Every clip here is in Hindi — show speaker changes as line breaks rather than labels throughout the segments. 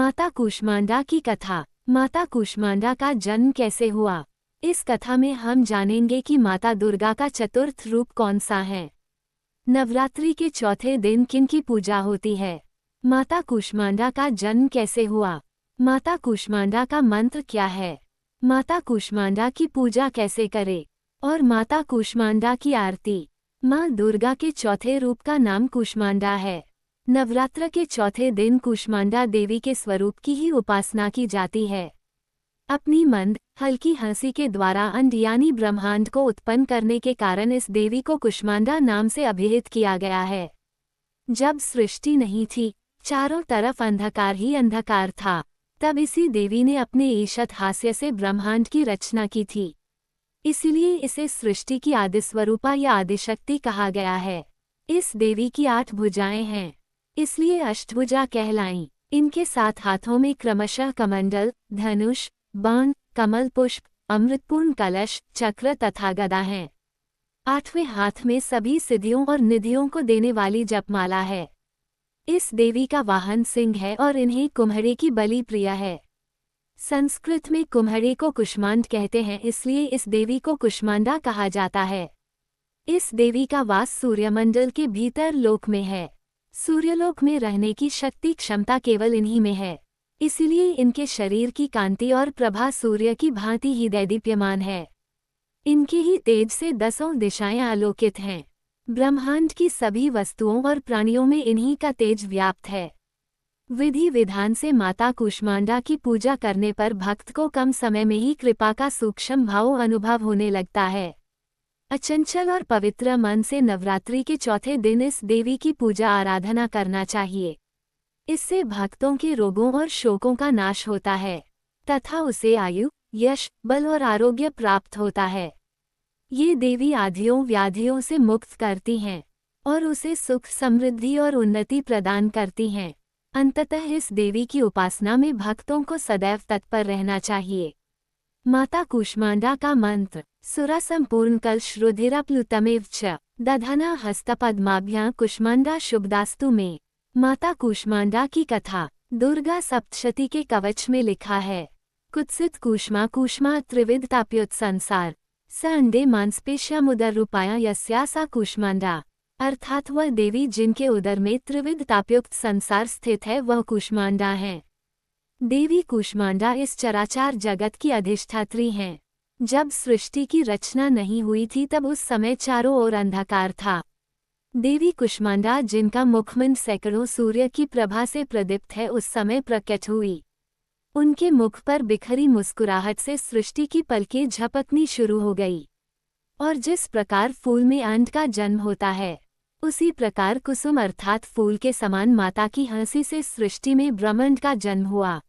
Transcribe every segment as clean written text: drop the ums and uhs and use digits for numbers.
माता कूष्मांडा की कथा। माता कूष्मांडा का जन्म कैसे हुआ? इस कथा में हम जानेंगे कि माता दुर्गा का चतुर्थ रूप कौन सा है। नवरात्रि के चौथे दिन किनकी पूजा होती है? माता कूष्मांडा का जन्म कैसे हुआ? माता कूष्मांडा का मंत्र क्या है? माता कूष्मांडा की पूजा कैसे करें? और माता कूष्मांडा की आरती। माँ दुर्गा के चौथे रूप का नाम कूष्मांडा है। नवरात्र के चौथे दिन कूष्मांडा देवी के स्वरूप की ही उपासना की जाती है। अपनी मंद हल्की हंसी के द्वारा अंड यानी ब्रह्मांड को उत्पन्न करने के कारण इस देवी को कूष्मांडा नाम से अभिहित किया गया है। जब सृष्टि नहीं थी, चारों तरफ अंधकार ही अंधकार था, तब इसी देवी ने अपने ईशत हास्य से ब्रह्मांड की रचना की थी। इसलिए इसे सृष्टि की आदिस्वरूपा या आदिशक्ति कहा गया है। इस देवी की 8 भुजाएं हैं, इसलिए अष्टभुजा कहलाईं। इनके 7 हाथों में क्रमशः कमंडल, धनुष, बाण, कमल पुष्प, अमृतपूर्ण कलश, चक्र तथा गदा हैं। 8वें हाथ में सभी सिद्धियों और निधियों को देने वाली जपमाला है। इस देवी का वाहन सिंह है और इन्हें कुम्हरे की बलि प्रिय है। संस्कृत में कुम्हरे को कुष्मांड कहते हैं, इसलिए इस देवी को कुष्मांडा कहा जाता है। इस देवी का वास सूर्यमंडल के भीतर लोक में है। सूर्यलोक में रहने की शक्ति क्षमता केवल इन्हीं में है, इसलिए इनके शरीर की कांति और प्रभा सूर्य की भांति ही दैदीप्यमान है। इनके ही तेज से 10 दिशाएं आलोकित हैं। ब्रह्मांड की सभी वस्तुओं और प्राणियों में इन्हीं का तेज व्याप्त है। विधि विधान से माता कूष्मांडा की पूजा करने पर भक्त को कम समय में ही कृपा का सूक्ष्म भाव अनुभव होने लगता है। अचंचल और पवित्र मन से नवरात्रि के चौथे दिन इस देवी की पूजा आराधना करना चाहिए। इससे भक्तों के रोगों और शोकों का नाश होता है तथा उसे आयु, यश, बल और आरोग्य प्राप्त होता है। ये देवी आधियों व्याधियों से मुक्त करती हैं और उसे सुख, समृद्धि और उन्नति प्रदान करती हैं। अंततः इस देवी की उपासना में भक्तों को सदैव तत्पर रहना चाहिए। माता कूष्मांडा का मंत्र। सुरा संपूर्ण कलश रुधिरप्लुतमेव च दधना हस्तपद्माभ्यां कूष्मांडा शुभदास्तु में। माता कूष्मांडा की कथा। दुर्गा सप्तशती के कवच में लिखा है, कुत्सित कूष्मा कूष्मा त्रिविध ताप्योत संसार स अंडे मांसपेश्यामुदर रूपाया यस्या सा कूष्मांडा। अर्थात वह देवी जिनके उदर में त्रिविध तापयुक्त संसार स्थित है वह कूष्मांडा है। देवी कूष्मांडा इस चराचार जगत की अधिष्ठात्री हैं। जब सृष्टि की रचना नहीं हुई थी तब उस समय चारों ओर अंधकार था। देवी कूष्मांडा जिनका मुखमंड सैकड़ों सूर्य की प्रभा से प्रदीप्त है उस समय प्रकट हुई। उनके मुख पर बिखरी मुस्कुराहट से सृष्टि की पलकें झपकनी शुरू हो गई। और जिस प्रकार फूल में अंड का जन्म होता है, उसी प्रकार कुसुम अर्थात फूल के समान माता की हंसी से सृष्टि में ब्रह्मांड का जन्म हुआ।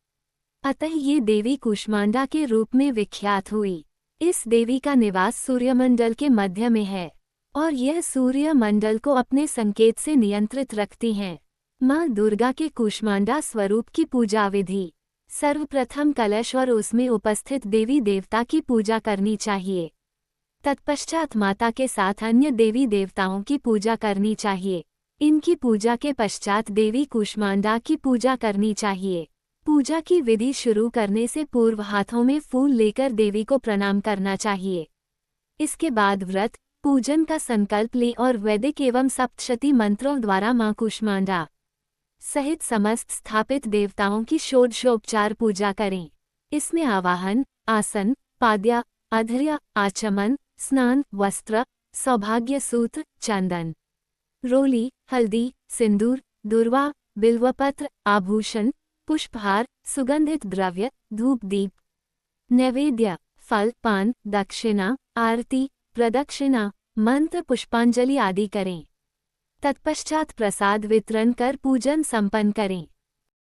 अतः ये देवी कूष्मांडा के रूप में विख्यात हुई। इस देवी का निवास सूर्यमंडल के मध्य में है और यह सूर्यमंडल को अपने संकेत से नियंत्रित रखती हैं। माँ दुर्गा के कूष्मांडा स्वरूप की पूजा विधि। सर्वप्रथम कलश और उसमें उपस्थित देवी देवता की पूजा करनी चाहिए। तत्पश्चात माता के साथ अन्य देवी देवताओं की पूजा करनी चाहिए। इनकी पूजा के पश्चात देवी कूष्मांडा की पूजा करनी चाहिए। पूजा की विधि शुरू करने से पूर्व हाथों में फूल लेकर देवी को प्रणाम करना चाहिए। इसके बाद व्रत पूजन का संकल्प लें और वैदिक एवं सप्तशती मंत्रों द्वारा मां कूष्मांडा सहित समस्त स्थापित देवताओं की षोडशोपचार पूजा करें। इसमें आवाहन, आसन, पाद्या, अधर्या, आचमन, स्नान, वस्त्र, सौभाग्य सूत्र, चंदन, रोली, हल्दी, सिंदूर, दुर्वा, बिल्वपत्र, आभूषण, पुष्पहार, सुगंधित द्रव्य, धूप दीप, नैवेद्य, फल, पान, दक्षिणा, आरती, प्रदक्षिणा, मंत्र, पुष्पांजलि आदि करें। तत्पश्चात प्रसाद वितरण कर पूजन संपन्न करें।